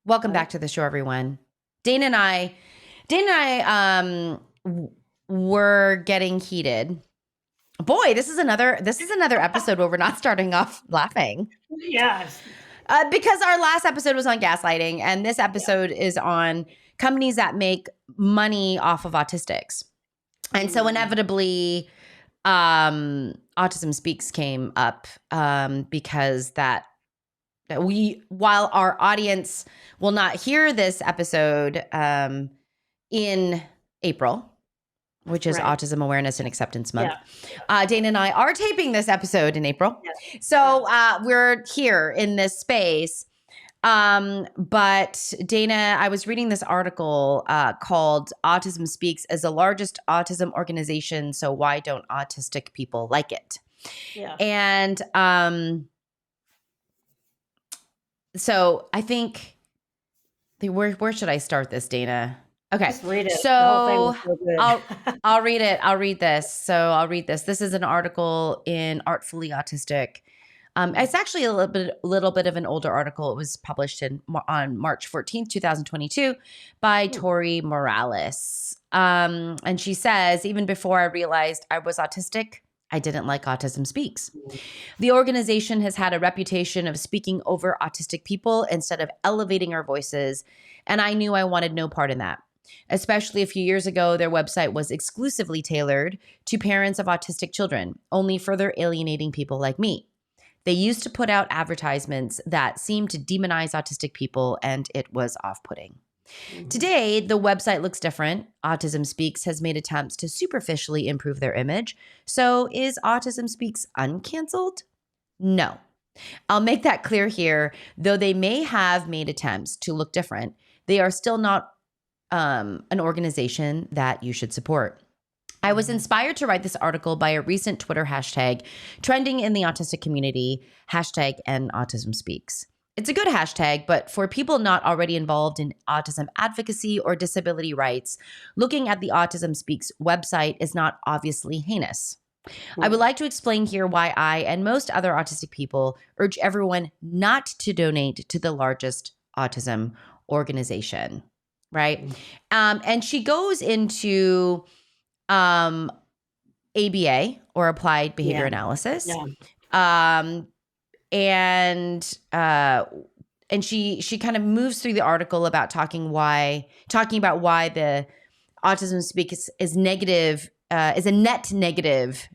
Welcome back to the show, everyone. Dana and I were getting heated. Boy, this is another episode where we're not starting off laughing. Yes. Because our last episode was on gaslighting, and this episode is on companies that make money off of autistics. And so inevitably, Autism Speaks came up because while our audience will not hear this episode in April, which is Autism Awareness and Acceptance Month, Dana and I are taping this episode in April. Yeah. So we're here in this space. But Dana, I was reading this article called Autism Speaks as the largest autism organization, so why don't autistic people like it? Yeah. And so I think, where should I start this, Dana? Okay. Just read it. So I'll read it. I'll read this. So I'll read this. This is an article in Artfully Autistic. It's actually a little bit of an older article. It was published on March 14th, 2022 by Tori Morales. And she says, even before I realized I was autistic, I didn't like Autism Speaks. The organization has had a reputation of speaking over autistic people instead of elevating our voices, and I knew I wanted no part in that. Especially a few years ago, their website was exclusively tailored to parents of autistic children, only further alienating people like me. They used to put out advertisements that seemed to demonize autistic people, and it was off-putting. Today, the website looks different. Autism Speaks has made attempts to superficially improve their image. So is Autism Speaks uncanceled? No. I'll make that clear here. Though they may have made attempts to look different, they are still not an organization that you should support. I was inspired to write this article by a recent Twitter hashtag trending in the autistic community, hashtag #AutismSpeaks. It's a good hashtag, but for people not already involved in autism advocacy or disability rights, looking at the Autism Speaks website is not obviously heinous. I would like to explain here why I and most other autistic people urge everyone not to donate to the largest autism organization, right? And she goes into ABA, or Applied Behavior Analysis. And she kind of moves through the article about talking about why the Autism Speaks is negative, is a net negative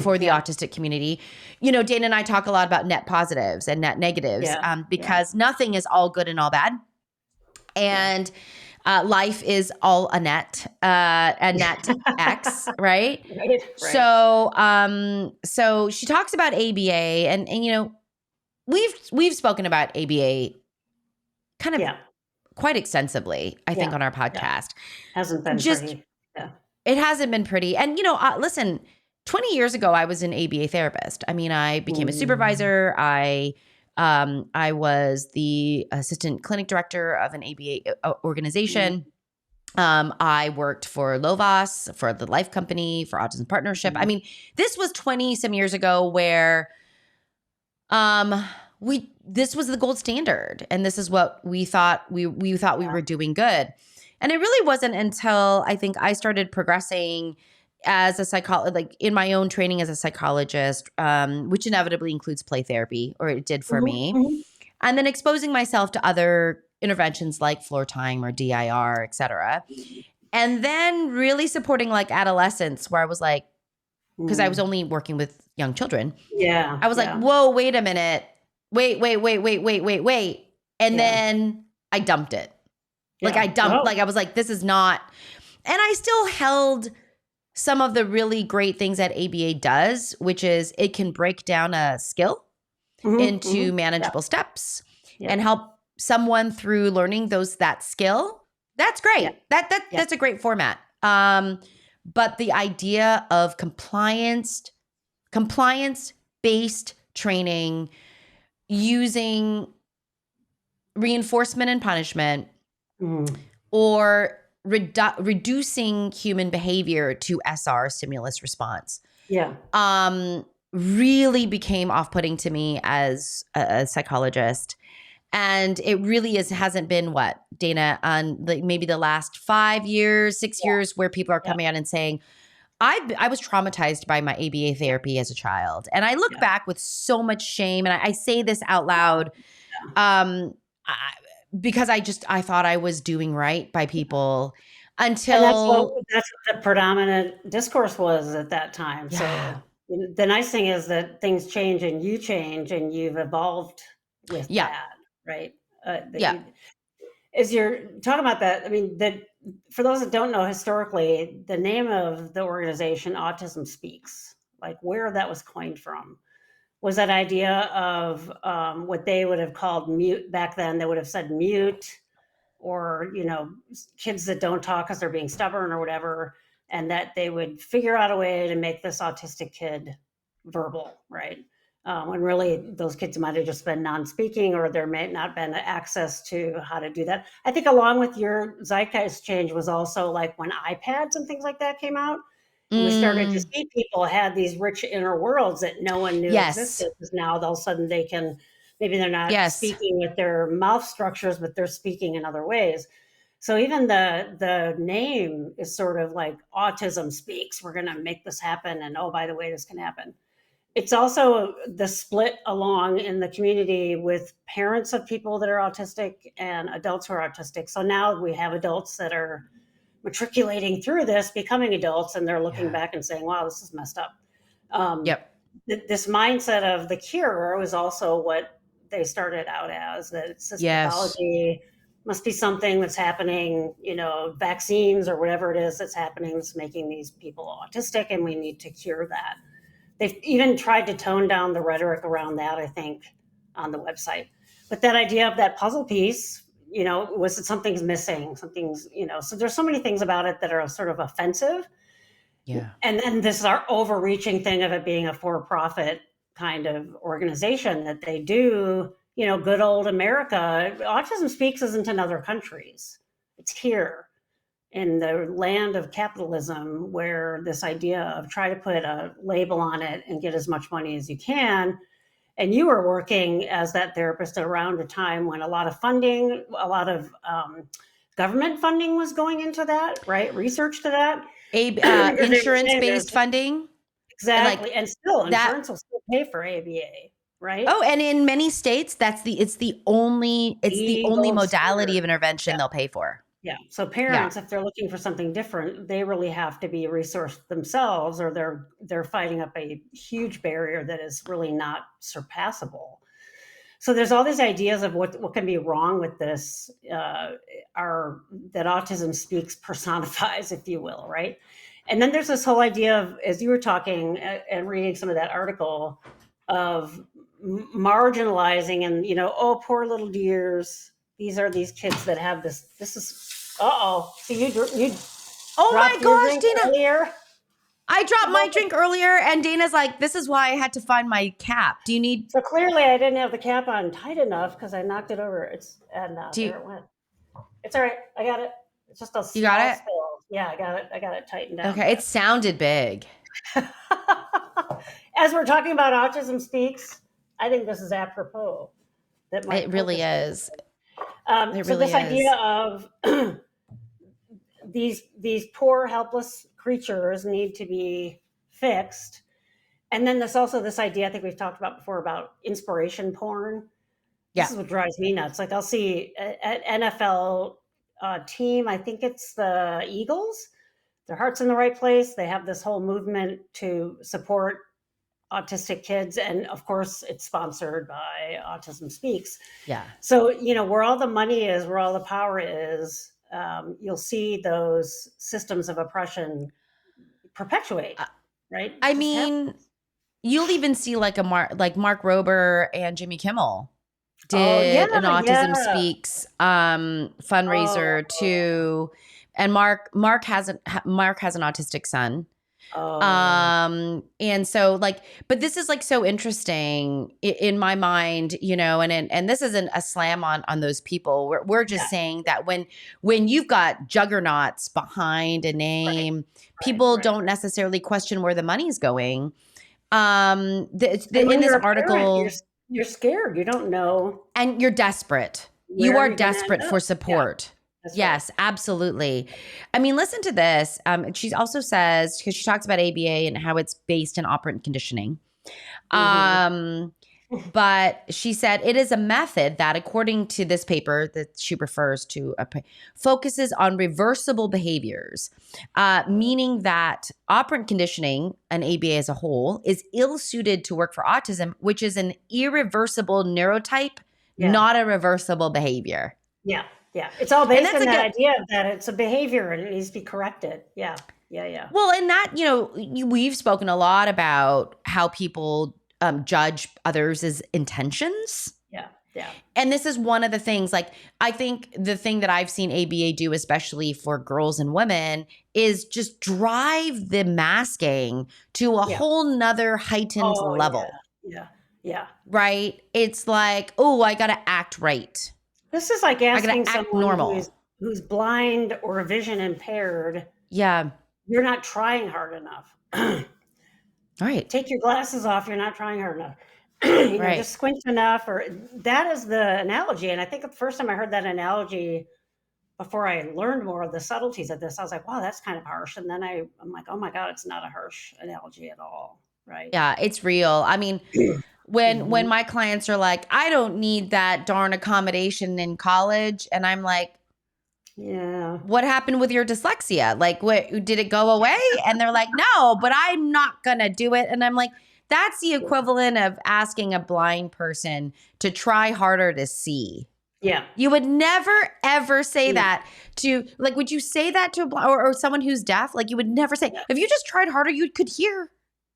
for the autistic community. You know, Dana and I talk a lot about net positives and net negatives because nothing is all good and all bad. And life is all a net X, right? Right. So she talks about ABA, and you know, we've spoken about ABA kind of quite extensively, I think, on our podcast. Hasn't been pretty. It hasn't been pretty. And you know, listen, 20 years ago, I was an ABA therapist. I mean, I became a supervisor. I was the assistant clinic director of an ABA organization. I worked for Lovas, for the Life Company, for Autism Partnership. I mean, this was 20 some years ago where this was the gold standard, and this is what we thought we were doing good. And it really wasn't until I think I started progressing as a psychologist, like in my own training as a psychologist, which inevitably includes play therapy, or it did for me. And then exposing myself to other interventions like floor time or DIR, et cetera. And then really supporting like adolescents, where I was like, because I was only working with young children. Yeah. I was like, whoa, wait a minute. Wait. And then I dumped it. Like I was like, this is not, and I still held some of the really great things that ABA does, which is it can break down a skill into manageable steps and help someone through learning that skill. That's great. That's a great format. But the idea of compliance-based training using reinforcement and punishment, Mm. or reducing human behavior to SR, stimulus response, Yeah. really became off-putting to me as a psychologist. And it really hasn't been what, Dana, on maybe the last 5 years, 6 years, where people are Yeah. coming out and saying, I was traumatized by my ABA therapy as a child. And I look Yeah. back with so much shame. And I say this out loud, um, I, because I thought I was doing right by people And until, that's what the predominant discourse was at that time. yeah, So the nice thing is that things change and you've evolved with yeah, that, right? That yeah, you, as you're talking about that, I mean, that for those that don't know historically, the name of the organization, Autism Speaks, like where that was coined from, was that idea of what they would have called mute back then. They would have said mute, or kids that don't talk because they're being stubborn or whatever, and that they would figure out a way to make this autistic kid verbal, right? When really those kids might have just been non-speaking, or there may not been access to how to do that. I think along with your zeitgeist change was also like when iPads and things like that came out, and we started to see people had these rich inner worlds that no one knew yes, existed, because now all of a sudden they can, maybe they're not yes, speaking with their mouth structures, but they're speaking in other ways. So even the name is sort of like Autism Speaks. We're going to make this happen, and oh, by the way, this can happen. It's also the split along in the community with parents of people that are autistic and adults who are autistic. So now we have adults that are matriculating through this, becoming adults, and they're looking yeah, back and saying, wow, this is messed up. Um, yep, this mindset of the cure was also what they started out as, that it's this yes, pathology, must be something that's happening, vaccines or whatever it is that's happening that's making these people autistic, and we need to cure that. They've even tried to tone down the rhetoric around that, I think, on the website. But that idea of that puzzle piece, was that something's missing, so there's so many things about it that are sort of offensive. yeah, And then this is our overreaching thing of it being a for-profit kind of organization that they do, good old America. Autism Speaks isn't in other countries. It's here in the land of capitalism, where this idea of try to put a label on it and get as much money as you can. And you were working as that therapist around a time when a lot of funding, a lot of government funding was going into that, right? Research to that. Because they were saying insurance-based there's funding, like exactly, and still that. insurance will still pay for ABA, right? Oh, and in many states, it's the The only gold modality standard. of intervention they'll pay for. Yeah. So Yeah. parents, if they're looking for something different, they really have to be resourced themselves, or they're fighting up a huge barrier that is really not surpassable. So there's all these ideas of what can be wrong with this, are that Autism Speaks personifies, if you will, right? And then there's this whole idea of, as you were talking and reading some of that article, of marginalizing and, oh, poor little dears. These are these kids that have this. This is, so you Oh my dropped your gosh, drink Dana. earlier. I dropped my drink earlier, and Dana's like, this is why I had to find my cap. Do you need, So clearly, I didn't have the cap on tight enough because I knocked it over. And do you, there it went. It's all right. I got it. It's just a you got small it? spill. Yeah, I got it. I got it tightened down Okay. It there. sounded big. As we're talking about Autism Speaks, I think this is apropos that might It really focus is. on. It So really this is. idea of these poor, helpless creatures need to be fixed. And then there's also this idea I think we've talked about before about inspiration porn. This Yeah. is what drives me nuts. Like I'll see an NFL team, I think it's the Eagles, their heart's in the right place. They have this whole movement to support autistic kids. And of course, it's sponsored by Autism Speaks. Yeah. So, where all the money is, where all the power is, you'll see those systems of oppression perpetuate, Uh, right? I Just happen. mean, you'll even see like Mark Rober and Jimmy Kimmel Oh, yeah, did an Autism yeah. Speaks Oh, fundraiser too. And Mark has an autistic son. Oh, And so like, but this is like so interesting in my mind, you know, and this isn't a slam on those people. We're yeah, just saying that when you've got juggernauts behind a right, name, right, people right. don't necessarily question where the money's going. And In when this you're a parent, article, you're scared. You don't know and you're desperate. You where are you're gonna end desperate up. for Yeah, support. that's right. Yes, absolutely. I mean, listen to this. She also says, because she talks about ABA and how it's based in operant conditioning. Mhm. Um, but she said it is a method that, according to this paper that she refers to, focuses on reversible behaviors, meaning that operant conditioning, and ABA as a whole, is ill suited to work for autism, which is an irreversible neurotype, Yeah, not a reversible behavior. yeah, yeah. It's all And based that's on like that a idea that it's a behavior and it needs to be corrected. Yeah, yeah, yeah, well, and that, you know, we've spoken a lot about how people judge others' intentions. yeah, yeah, And this is one of the things, like, I think the thing that I've seen ABA do, especially for girls and women, is just drive the masking to a yeah. whole nother heightened Oh, yeah, level, yeah, yeah. right? It's like, oh, I got to act right. This is like I got asking to act someone normal. who's blind or vision impaired, Yeah. "You're not trying hard enough." All right. Take your glasses off, you're not trying hard enough. You know, Right. just squint enough, or that is the analogy. And I think the first time I heard that analogy, before I learned more of the subtleties of this, I was like, wow, that's kind of harsh. And then I'm like, oh my God, it's not a harsh analogy at all. Right. Yeah, it's real. I mean, when Mhm. my clients are like, I don't need that darn accommodation in college, and I'm like, Yeah. what happened with your dyslexia? Like, what, did it go away? And they're like, no, but I'm not gonna do it. And I'm like, that's the equivalent of asking a blind person to try harder to see. Yeah. You would never ever say Yeah. that to, like, would you say that to a or someone who's deaf? Like, you would never say, Yeah. if you just tried harder, you could hear.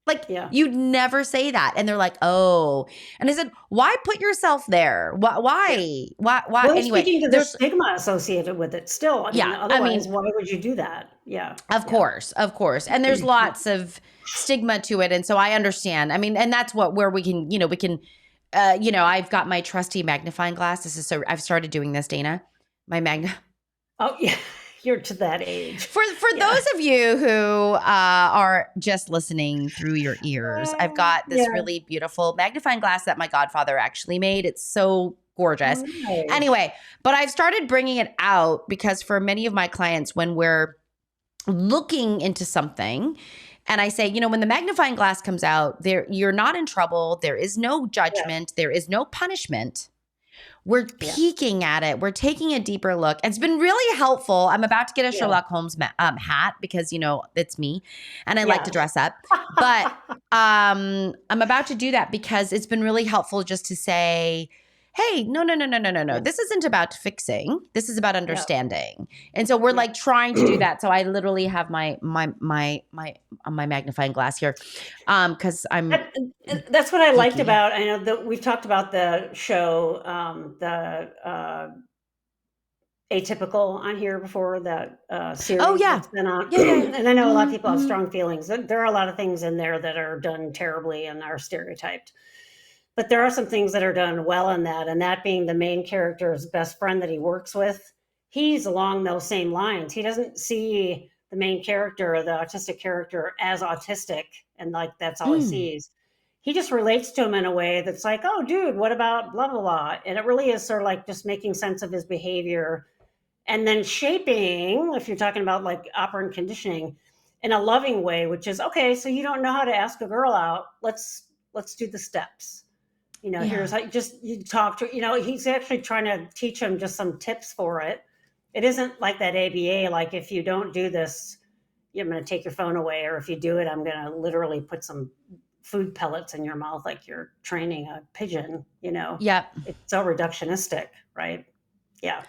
Like, Yeah. you'd never say that. And they're like, oh. And I said, why put yourself there? Why, Yeah. why, why, why? Well, it's Anyway, speaking to the there's, stigma associated with it still. I mean, yeah, I otherwise, mean, why would you do that? Yeah. of Yeah. course, of course. And there's lots of stigma to it. And so I understand. I mean, and that's where we can, I've got my trusty magnifying glass. This is so, I've started doing this, Dana. My Oh, yeah. You're to that age. for Yeah. those of you who are just listening through your ears, I've got this Yeah. really beautiful magnifying glass that my godfather actually made. It's so gorgeous. Oh, nice. Anyway, but I've started bringing it out because for many of my clients, when we're looking into something, and I say, when the magnifying glass comes out, you're not in trouble. There is no Yeah. judgment. There is no punishment. We're Yeah. peeking at it. We're taking a deeper look. It's been really helpful. I'm about to get a Yeah. Sherlock Holmes hat because, it's me and I like to Yeah. dress up. But I'm about to do that because it's been really helpful just to say, hey, no, no, no, no, no, no, no. Yeah. This isn't about fixing. This is about Yeah. understanding. And so we're Yeah. like trying to do that. So I literally have my magnifying glass here because I'm That's what I liked geeky. about. I know that we've talked about the show, the Atypical on here before, that Oh series yeah. that's been on. Yeah, yeah, yeah. And I know a lot of people have Mm-hmm. strong feelings. There are a lot of things in there that are done terribly and are stereotyped. But there are some things that are done well in that, and that being the main character's best friend that he works with. He's along those same lines. He doesn't see the main character, the autistic character, as autistic, and like that's all he Mm. sees. He just relates to him in a way that's like, oh, dude, what about blah, blah, blah? And it really is sort of like just making sense of his behavior and then shaping, if you're talking about like operant conditioning, in a loving way, which is okay, so you don't know how to ask a girl out. Let's do the steps. Yeah. Here's how you talk to, he's actually trying to teach him just some tips for it. It isn't like that ABA, like if you don't do this, I'm going to take your phone away, or if you do it, I'm going to literally put some food pellets in your mouth like you're training a pigeon. Yep. It's so reductionistic, right? Yeah.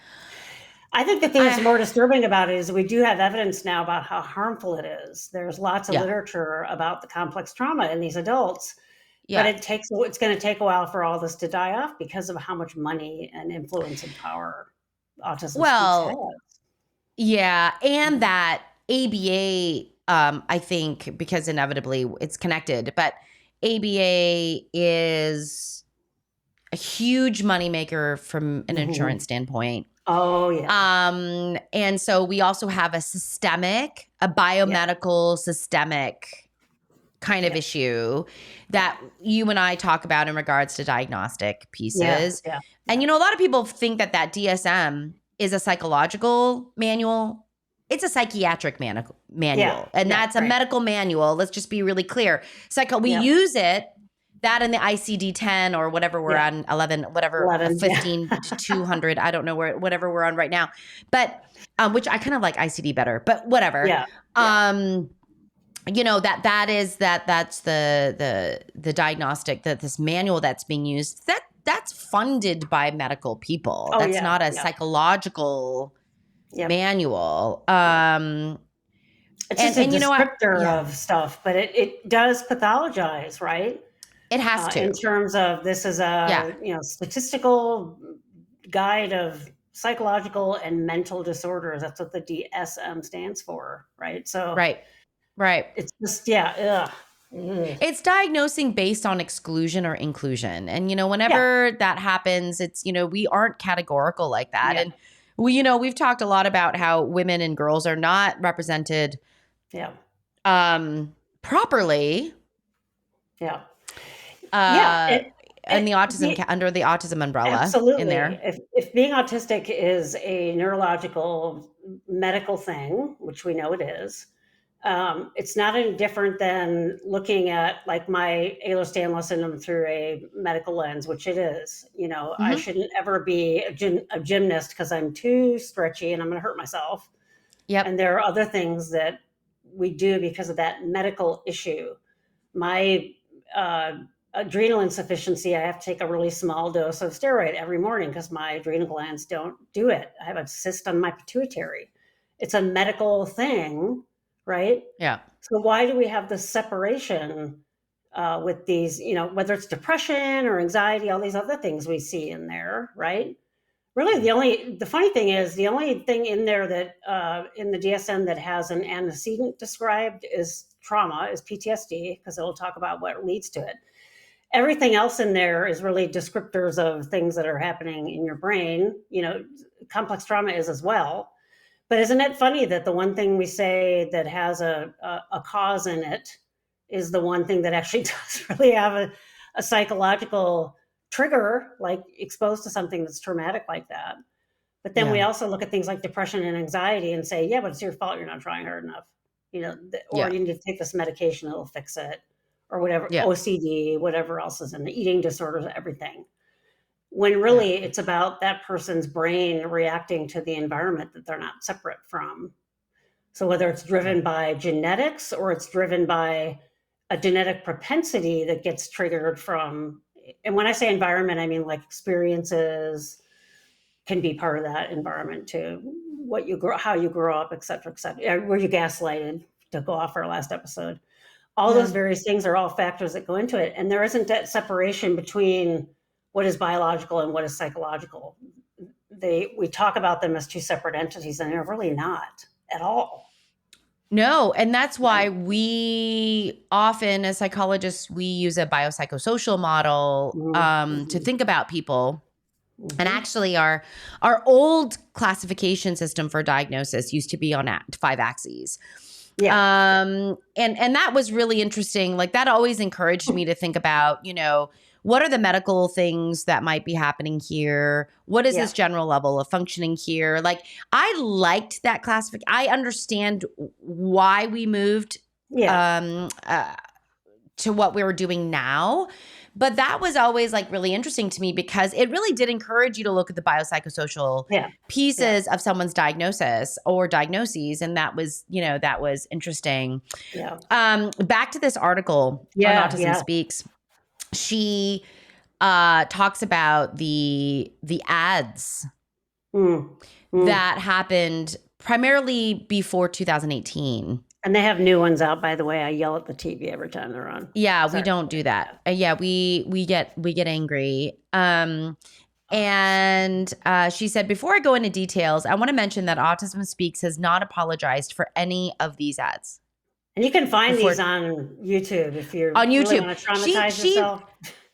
I think the thing that's I more disturbing about it is we do have evidence now about how harmful it is. There's lots of yeah. literature about the complex trauma in these adults, but Yeah. it's going to take a while for all this to die off because of how much money and influence and power Autism Speaks has. Well, yeah, and Mhm. that ABA I think because inevitably it's connected, but ABA is a huge moneymaker from an insurance standpoint. Oh, yeah. And so we also have a biomedical systemic kind of issue that you and I talk about in regards to diagnostic pieces. Yeah. And, a lot of people think that DSM is a psychological manual. It's a psychiatric manual. And that's a medical manual. Let's just be really clear. We use it, that in the ICD-10 or whatever we're on, 11, whatever, 15 to 200. I don't know whatever we're on right now. But, which I kind of like ICD better, but whatever. That's the diagnostic, this manual that's being used, that's funded by medical people. That's not a psychological manual. It's just a descriptor of stuff, but it does pathologize, right? It has to. In terms of this is a statistical guide of psychological and mental disorders. That's what the DSM stands for, right? So right. It's just It's diagnosing based on exclusion or inclusion. And whenever that happens, it's we aren't categorical like that. And we've talked a lot about how women and girls are not represented properly. And the autism under the autism umbrella. Absolutely. In there. If being autistic is a neurological medical thing, which we know it is, it's not any different than looking at like my Ehlers-Danlos syndrome through a medical lens, which it is. I shouldn't ever be a gymnast because I'm too stretchy and I'm going to hurt myself. And there are other things that we do because of that medical issue. My adrenal insufficiency, I have to take a really small dose of steroid every morning because my adrenal glands don't do it. I have a cyst on my pituitary. It's a medical thing, right? Yeah. So why do we have this separation with these, whether it's depression or anxiety, all these other things we see in there, right? Really, the funny thing is the only thing in there that in the DSM that has an antecedent described is trauma, is PTSD, because it'll talk about what leads to it. Everything else in there is really descriptors of things that are happening in your brain. Complex trauma is as well. But isn't it funny that the one thing we say that has a cause in it is the one thing that actually does really have a psychological trigger, like exposed to something that's traumatic like that. But then we also look at things like depression and anxiety and say, but it's your fault you're not trying hard enough. Or you need to take this medication, it'll fix it. Or whatever, OCD, whatever else is in the eating disorders, everything. When really it's about that person's brain reacting to the environment that they're not separate from. So whether it's driven by genetics or it's driven by a genetic propensity that gets triggered from, and when I say environment, I mean like experiences can be part of that environment too. How you grow up, et cetera, et cetera. Were you gaslighted, to go off our last episode? All those various things are all factors that go into it. And there isn't that separation between what is biological and what is psychological. We talk about them as two separate entities, and they're really not at all. No, and that's why we often, as psychologists, we use a biopsychosocial model to think about people. And actually, our old classification system for diagnosis used to be on 5 axes. And that was really interesting. Like that always encouraged me to think about, what are the medical things that might be happening here? What is this general level of functioning here? Like I liked that classification. I understand why we moved to what we were doing now. But that was always like really interesting to me because it really did encourage you to look at the biopsychosocial pieces of someone's diagnosis or diagnoses. And that was, that was interesting. Back to this article on Autism Speaks. She talks about the ads that happened primarily before 2018. And they have new ones out, by the way. I yell at the TV every time they're on. Yeah, sorry. We don't do that. We get angry. And she said, before I go into details, I want to mention that Autism Speaks has not apologized for any of these ads. And you can find these before on YouTube if you on really YouTube. want to She traumatize she yourself.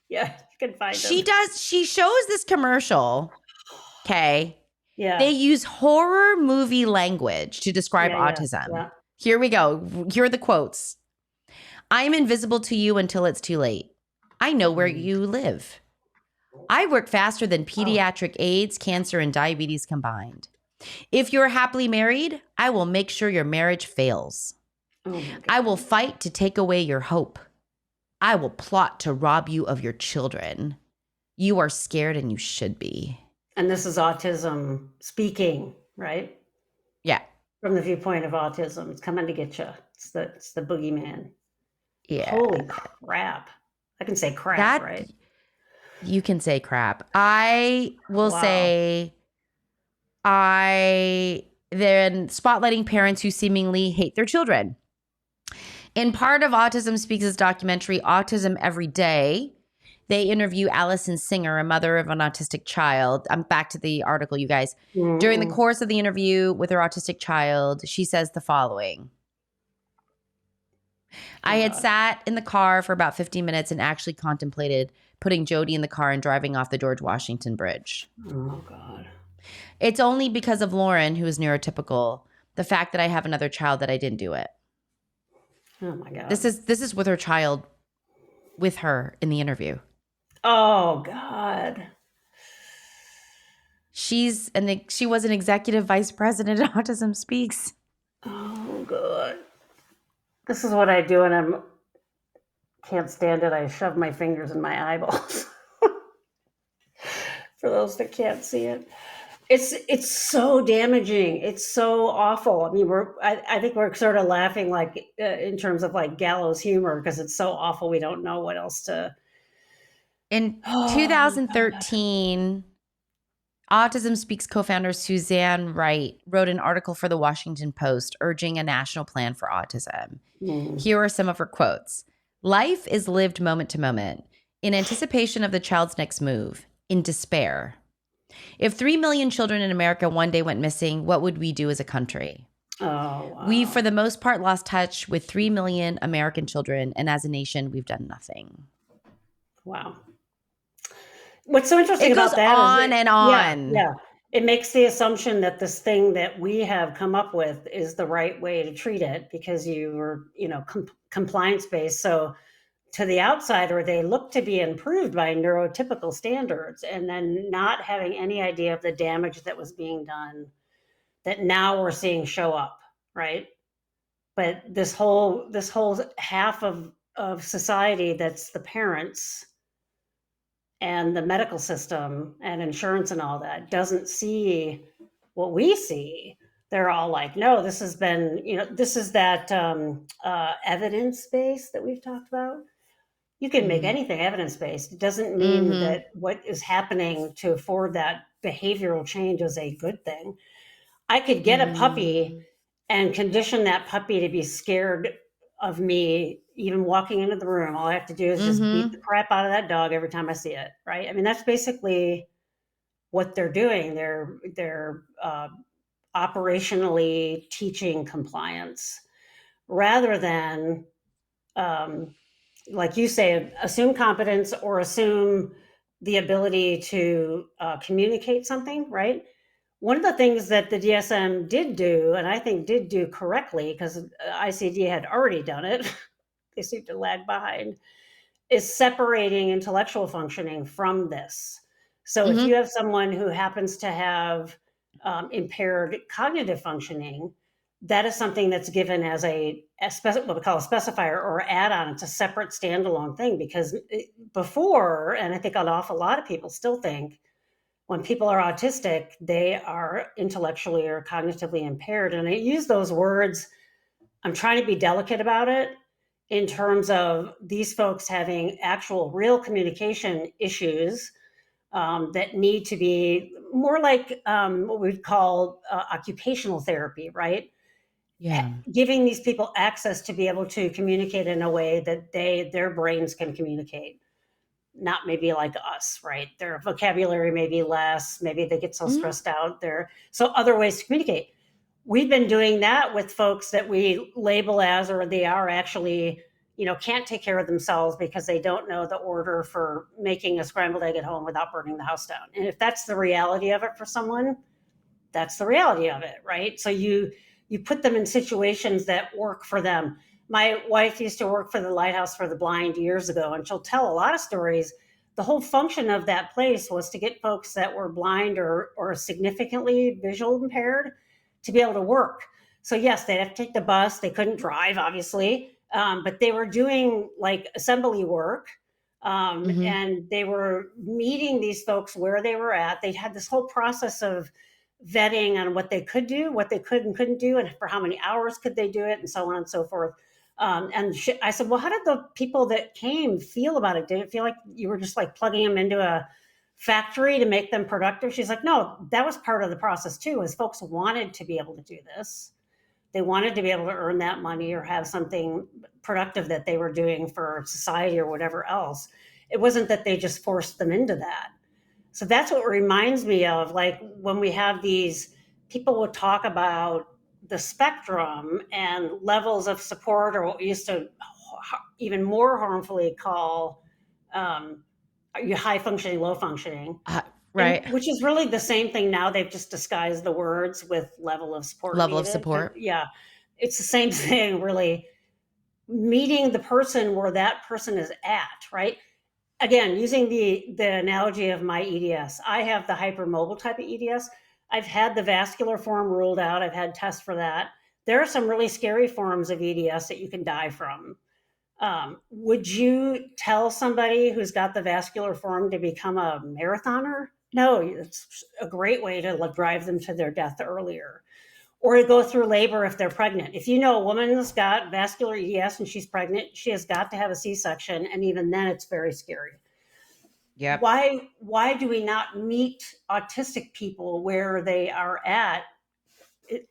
Yeah, you can find she them. does she shows this commercial, okay? They Yeah, use horror movie language to describe yeah, yeah, autism. yeah. Here we go. Here are the quotes. I'm invisible to you until it's too late. I know where Mm. you live. I work faster than Oh, pediatric AIDS, cancer, and diabetes combined. If you're happily married, I will make sure your marriage fails. oh my I will God. fight to take away your hope. I will plot to rob you of your children. You are scared and you should be. And this is autism speaking, right? Yeah. From the viewpoint of autism. It's coming to get you. It's the boogeyman. Yeah. Holy crap. I can say crap, That right? you can say crap. I will Wow. say then spotlighting parents who seemingly hate their children. In part of Autism Speaks' documentary, Autism Every Day, they interview Allison Singer, a mother of an autistic child. I'm back to the article, you guys. During the Mm-mm. course of the interview with her autistic child, she says the following. I Oh had God. sat in the car for about 15 minutes and actually contemplated putting Jody in the car and driving off the George Washington Bridge. Oh God. It's only because of Lauren, who is neurotypical, the fact that I have another child, that I didn't do it. Oh my God. This is with her child, with her in the interview. Oh God. She was an executive vice president at Autism Speaks. Oh God. This is what I do when I can't stand it. I shove my fingers in my eyeballs. For those that can't see it. It's so damaging. It's so awful. I mean, I think we're sort of laughing like in terms of like gallows humor because it's so awful. We don't know what else to. In Oh my God. 2013, Autism Speaks co-founder Suzanne Wright wrote an article for the Washington Post urging a national plan for autism. Mm. Here are some of her quotes. Life is lived moment to moment, in anticipation of the child's next move, in despair. If 3 million children in America one day went missing, what would we do as a country? Oh We've, for wow. the most part, lost touch with 3 million American children, and as a nation, we've done nothing. Wow. What's so interesting It goes about that is on that, and yeah, on. yeah. It makes the assumption that this thing that we have come up with is the right way to treat it because you were, compliance based. So to the outsider, they look to be improved by neurotypical standards and then not having any idea of the damage that was being done that now we're seeing show up, right? But this whole half of society that's the parents and the medical system and insurance and all that doesn't see what we see. They're all like, no, this has been, this is that evidence base that we've talked about. You can make Mm-hmm. anything evidence based. It doesn't mean Mm-hmm. that what is happening to afford that behavioral change is a good thing. I could get a puppy Mm-hmm. and condition that puppy to be scared of me even walking into the room. All I have to do is just beat the Mm-hmm. crap out of that dog every time I see it, right? I mean, that's basically what they're doing. They're operationally teaching compliance rather than, um, like you say, assume competence or assume the ability to communicate something, right? One of the things that the DSM did do, and I think did do correctly, because ICD had already done it, they seem to lag behind, is separating intellectual functioning from this. So if you Mm-hmm. have someone who happens to have impaired cognitive functioning, that is something that's given as what we call a specifier or add-on. It's a separate standalone thing because before, and I think an awful lot of people still think when people are autistic, they are intellectually or cognitively impaired. And I use those words, I'm trying to be delicate about it in terms of these folks having actual real communication issues that need to be more like what we'd call occupational therapy, right? Yeah. Giving these people access to be able to communicate in a way that their brains can communicate, not maybe like us, right? Their vocabulary may be less, maybe they get so Mm-hmm. stressed out there. So other ways to communicate. we've been doing that with folks that we label as, or they are actually, can't take care of themselves because they don't know the order for making a scrambled egg at home without burning the house down. And if that's the reality of it for someone, that's the reality of it, right? So you put them in situations that work for them. My wife used to work for the Lighthouse for the Blind years ago, and she'll tell a lot of stories. The whole function of that place was to get folks that were blind or significantly visual impaired to be able to work. So yes, they'd have to take the bus. They couldn't drive, obviously, but they were doing like assembly work, Mm-hmm. and they were meeting these folks where they were at. They had this whole process of vetting on what they could do, what they could and couldn't do, and for how many hours could they do it, and so on and so forth. I said, well, how did the people that came feel about it? Did it feel like you were just like plugging them into a factory to make them productive? She's like, no, that was part of the process too, is folks wanted to be able to do this. They wanted to be able to earn that money or have something productive that they were doing for society or whatever else. It wasn't that they just forced them into that. So that's what reminds me of, like, when we have these people will talk about the spectrum and levels of support, or what we used to even more harmfully call high functioning, low functioning, and Right. which is really the same thing now. They've just disguised the words with level of support Level of needed. But support. yeah, it's the same thing, really. Meeting the person where that person is at, right? Again, using the analogy of my EDS, I have the hypermobile type of EDS. I've had the vascular form ruled out. I've had tests for that. There are some really scary forms of EDS that you can die from. Would you tell somebody who's got the vascular form to become a marathoner? No, it's a great way to drive them to their death earlier, or to go through labor if they're pregnant. If you know a woman's got vascular EDS and she's pregnant, she has got to have a C-section, and even then it's very scary. Yep. Why do we not meet autistic people where they are at,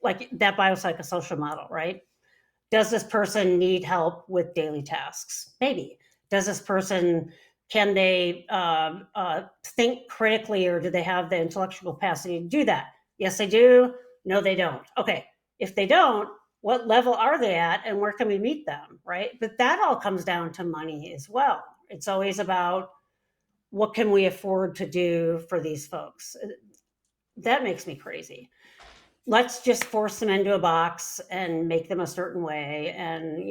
like that biopsychosocial model, right? Does this person need help with daily tasks? Maybe. Does this person, can they think critically, or do they have the intellectual capacity to do that? Yes, they do. No, they don't. Okay. If they don't, what level are they at and where can we meet them, right? But that all comes down to money as well. It's always about what can we afford to do for these folks. That makes me crazy. Let's just force them into a box and make them a certain way. And,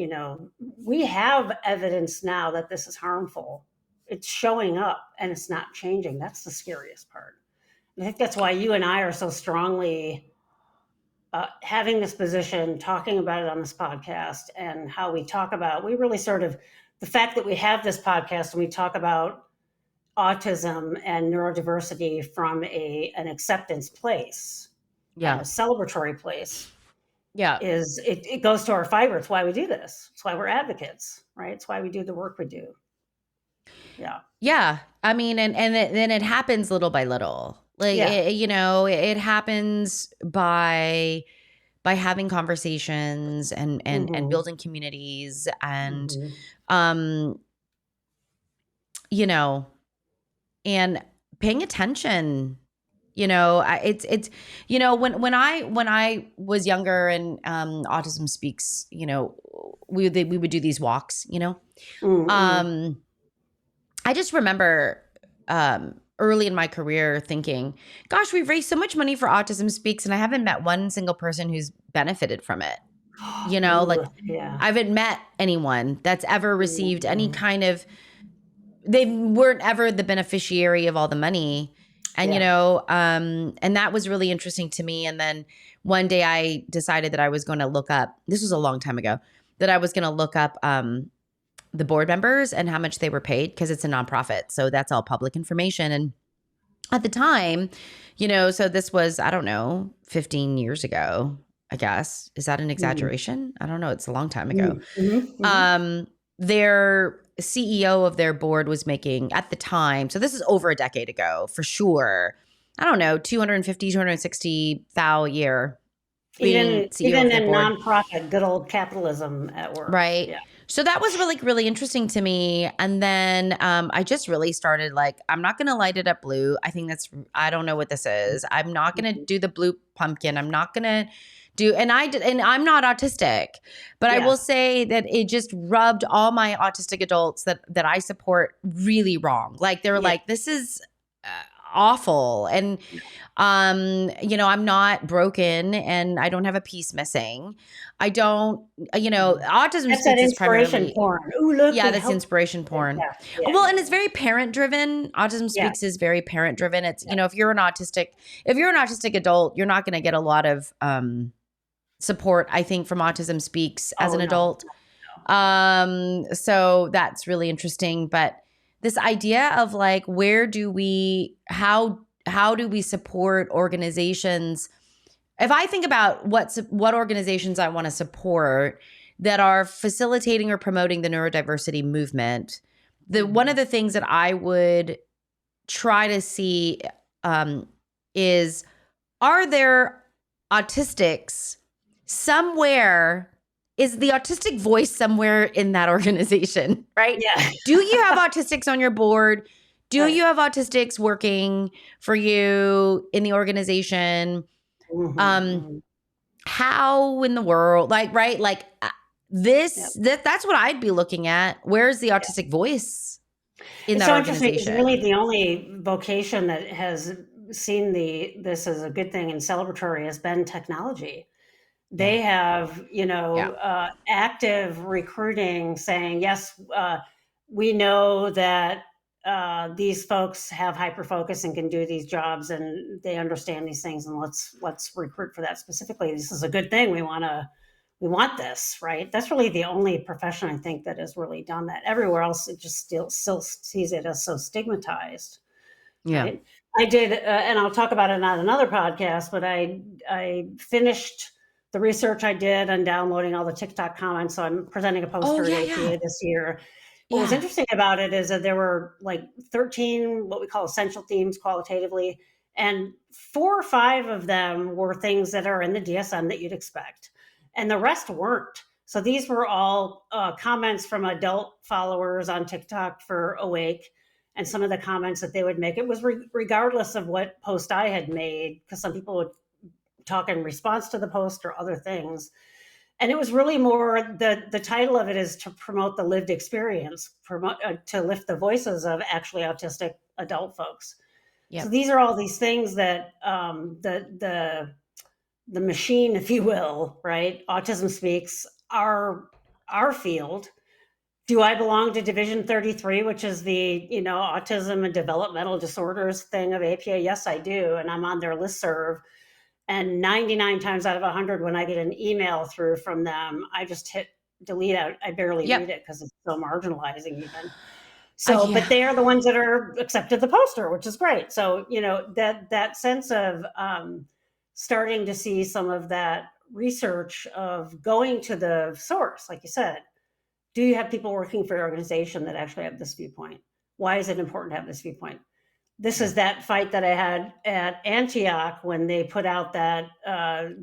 we have evidence now that this is harmful. It's showing up and it's not changing. That's the scariest part. I think that's why you and I are so strongly having this position, talking about it on this podcast, and how we talk about, we really sort of, the fact that we have this podcast and we talk about autism and neurodiversity from an acceptance place, a Yeah. celebratory place, Yeah. is it goes to our fiber. It's why we do this. It's why we're advocates, right? It's why we do the work we do. Yeah. Yeah. I mean, then it happens little by little. Like, Yeah. it happens by having conversations and Mm-hmm. building communities and, Mm-hmm. um, you know, and paying attention. It's when I was younger and Autism Speaks, we would do these walks. Mm-hmm. Um, I just remember early in my career thinking, gosh, we've raised so much money for Autism Speaks, and I haven't met one single person who's benefited from it. Ooh, Like yeah. I haven't met anyone that's ever received any Mm-hmm. kind of, they weren't ever the beneficiary of all the money. And, Yeah. and that was really interesting to me. And then one day I decided that I was going to look up, this was a long time ago, that I was going to look up the board members and how much they were paid, because it's a nonprofit. So that's all public information. And at the time, so this was, I don't know, 15 years ago, I guess. Is that an Mm-hmm. exaggeration? I don't know. It's a long time ago. Mm-hmm. Their CEO of their board was making at the time, so this is over a decade ago for sure, I don't know, 250, 260 thou a year. being CEO Even of their in board. nonprofit, good old capitalism at work. Right. Yeah. So that was really, really interesting to me. And then I just really started like, I'm not going to light it up blue. I don't know what this is. I'm not going to Mhm. do the blue pumpkin. I'm not going to do, and I'm not autistic, but I Yeah. will say that it just rubbed all my autistic adults that I support really wrong. Like they were Yeah. like, this is awful. And I'm not broken and I don't have a piece missing. I don't, autism That's that speaks is inspiration primarily, porn. Ooh, look, yeah, we that's helped. inspiration porn. Yeah. Yeah. Well, Yeah. and it's very parent driven. Autism Yeah. speaks is very parent driven. It's, Yeah. if you're an autistic adult, you're not going to get a lot of support, I think, from Autism Speaks as Oh an no. adult. No. Yeah. So that's really interesting. But this idea of like, how do we support organizations? If I think about what organizations I want to support that are facilitating or promoting the neurodiversity movement, one of Mhm. the things that I would try to see is, are there autistics somewhere? Is the autistic voice somewhere in that organization, right? Yeah. Do you have autistics on your board? Do Right. you have autistics working for you in the organization? Mhm. Um, Mhm. how in the world, like, right? Like Yep. that's what I'd be looking at. Where's the Yeah. autistic voice in It's that so interesting because really organization? the only vocation that has seen this as a good thing and celebratory has been technology. Yeah. They have, Yeah. active recruiting saying, yes, we know that these folks have hyper focus and can do these jobs and they understand these things, and let's recruit for that specifically. This is a good thing. We want this, right? That's really the only profession I think that has really done that. Everywhere else, it just still sees it as so stigmatized, Yeah. right? I did, and I'll talk about it on another podcast. But I finished the research I did on downloading all the TikTok comments. So I'm presenting a Oh, poster at yeah, APA yeah. this year. What was Yeah. interesting about it is that there were like 13 what we call essential themes qualitatively, and 4 or 5 of them were things that are in the DSM that you'd expect, and the rest weren't. So these were all comments from adult followers on TikTok for Awake, and some of the comments that they would make. It was regardless of what post I had made, because some people would talk in response to the post or other things. And it was really more, the title of it is to promote the lived experience, to lift the voices of actually autistic adult folks. So Yep. these are all these things that the machine, if you will, right? Autism Speaks, our field. Do I belong to Division 33, which is the, autism and developmental disorders thing of APA? Yes, I do. And I'm on their listserv. And 99 times out of 100, when I get an email through from them, I just hit delete out. I barely read Yep. it because it's so marginalizing even. So, Yeah. but they are the ones that are accepted the poster, which is great. So, that sense of starting to see some of that research of going to the source, like you said. Do you have people working for your organization that actually have this viewpoint? Why is it important to have this viewpoint? This Yeah. is that fight that I had at Antioch when they put out that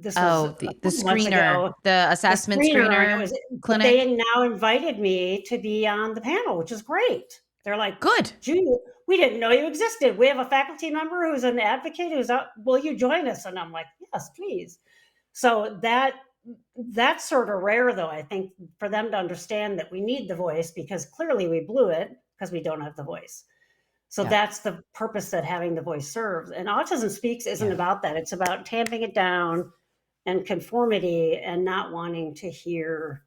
this was Oh, a the couple months screener, ago, the the assessment screener, and it screener was, but clinic. they now invited me to be on the panel, which is great. They're like, Good. Judy, we didn't know you existed. We have a faculty member who's an advocate who's out. Will you join us? And I'm like, yes, please. So that's sort of rare, though, I think, for them to understand that we need the voice, because clearly we blew it because we don't have the voice. So Yeah. that's the purpose that having the voice serves. And Autism Speaks isn't Yeah. about that. It's about tamping it down and conformity and not wanting to hear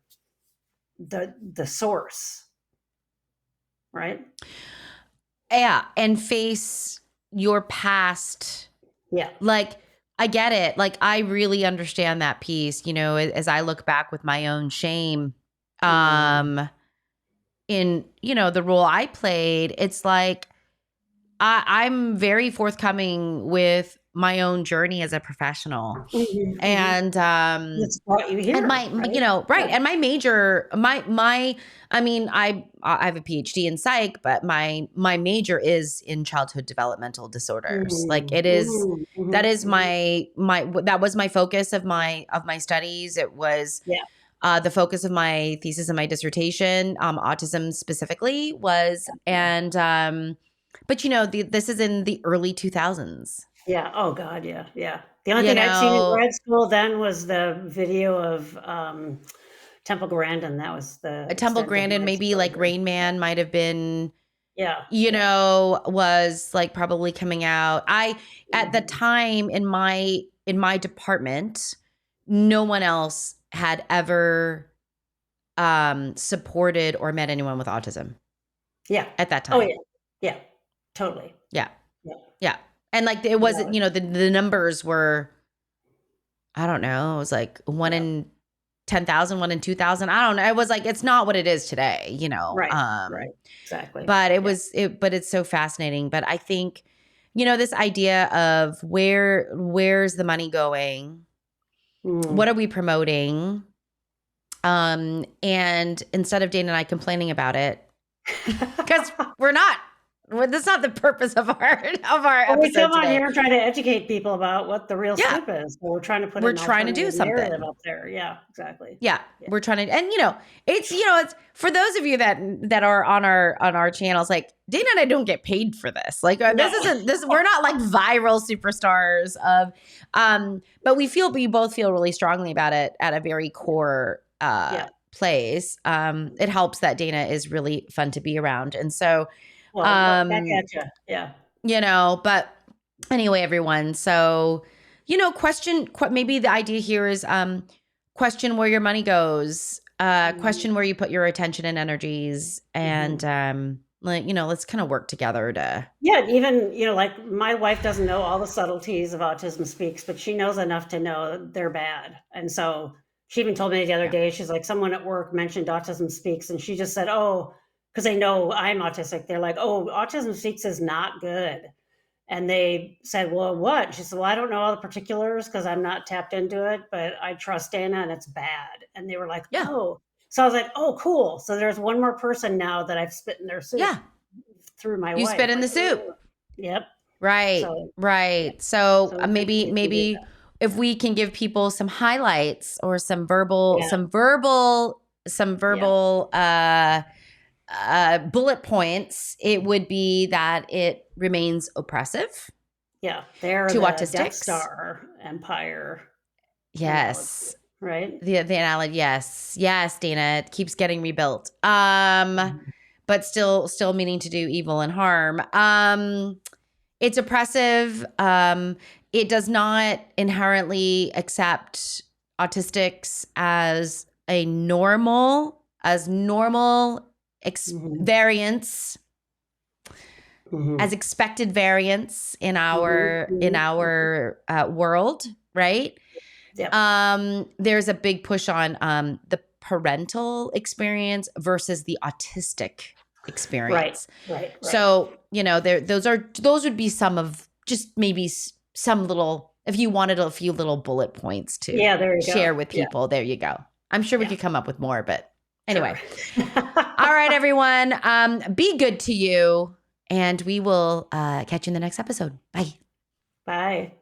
the source, right? Yeah. And face your past. Yeah. Like, I get it. Like, I really understand that piece, as I look back with my own shame, Mm, in, the role I played. It's like, I'm very forthcoming with my own journey as a professional. Mhm, mhm. And It's brought you and here, right? right. Yeah. And my major, I mean, I have a PhD in psych, but my major is in childhood developmental disorders. Like Mm, it is, mhm, that mhm, is mhm. that was my focus of my studies. It was Yeah. the focus of my thesis and my dissertation, autism specifically was, and but this is in the early 2000s. Yeah. Oh god, yeah, yeah. The only You thing I'd seen in know, grad school then was the video of, Temple Grandin. That was the a Temple extent of my Grandin, maybe like exposure. Rain Man might have been, Yeah, yeah. was like probably coming out. At the Mhm. time in my department, no one else had ever supported or met anyone with autism Yeah. at that Oh, time. yeah. Yeah. Totally. Yeah. Yeah. Yeah. And like it Yeah, wasn't, the numbers were, I don't know, it was like one yeah. in 10,000, one in 2,000. I don't know. It was like, it's not what it is today, Right, right. Exactly. but Yeah. but it's so fascinating. But I think, this idea of where's the money going? What Mm. are we promoting? And instead of Dana and I complaining about it, because we're not, that's not the purpose of our Well, we episode come on today. here trying to educate people about what the real Yeah, scoop is. So we're trying to put we're an trying to do alternative narrative something. up there. Yeah, exactly. Yeah, Yeah. we're trying to, and it's for those of you that are on our channels. Like Dana and I don't get paid for this. Like No. this isn't this. We're not like viral superstars of, but we both feel really strongly about it at a very core Yeah. place. It helps that Dana is really fun to be around, and so Well, back um, at you. Yeah. but anyway, everyone. So, maybe the idea here is question where your money goes, Mm. question where you put your attention and energies, and Mhm. let's kind of work together to. Yeah, even, like my wife doesn't know all the subtleties of autism speaks, but she knows enough to know they're bad. And so she even told me the other Yeah. day, she's like, someone at work mentioned autism speaks, and she just said, oh, because they know I'm autistic. They're like, oh, autism speaks is not good. And they said, well, what? She said, well, I don't know all the particulars because I'm not tapped into it, but I trust Dana and it's bad. And they were like, Yeah. oh. So I was like, oh, cool. So there's one more person now that I've spit in their soup Yeah. through my You spit wife. in Like, the soup. ooh. Yep. Right. So, yeah. Right. So So we can do maybe that. if we can give people some highlights or some verbal, Yeah. Yeah. bullet points, it would be that it remains oppressive Yeah. They're to the Death autistics. Star Empire analogy, Yes. right? The analogy, yes. Yes, Dana. It keeps getting rebuilt. Mhm. But still meaning to do evil and harm. It's oppressive. It does not inherently accept autistics as normal Mhm. variance, as Mhm. expected variance in Mhm. our in Mhm. Mhm. our world, right? Yep. There's a big push on the parental experience versus the autistic Right. experience. Right. Right. So, those would be some of just maybe some little, if you wanted a few little bullet points to Yeah. There you share go. with Yeah. people. There you go. I'm sure we Yeah. could come up with more, but Sure. anyway. All right, everyone. Be good to you, and we will catch you in the next episode. Bye. Bye.